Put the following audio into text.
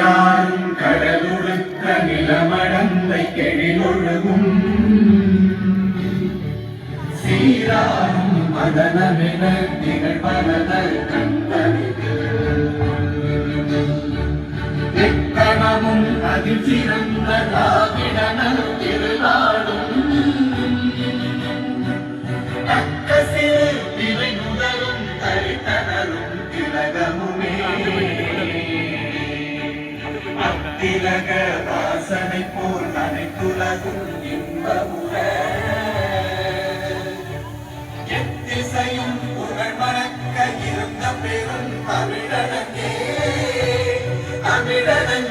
நீராறும் கடலுடுத்த நிலமடந்தை கெழிலொழுகும் சீராறும் மதனமென திகழ்பரதல் கண்டறிது எக்கணமும் அதில் சிறந்த திராவிடனல் திருநாடும் தக்க சிறு திரை நுதலும் தரித்தனரும் திலகமுமே அத்திலக வாசனை போல் அனைத்துலகும் இன்பமுற எத்திசையும் புகழ் மணக்க இருந்த பெரும் தமிழனங்கே தமிழனங்கே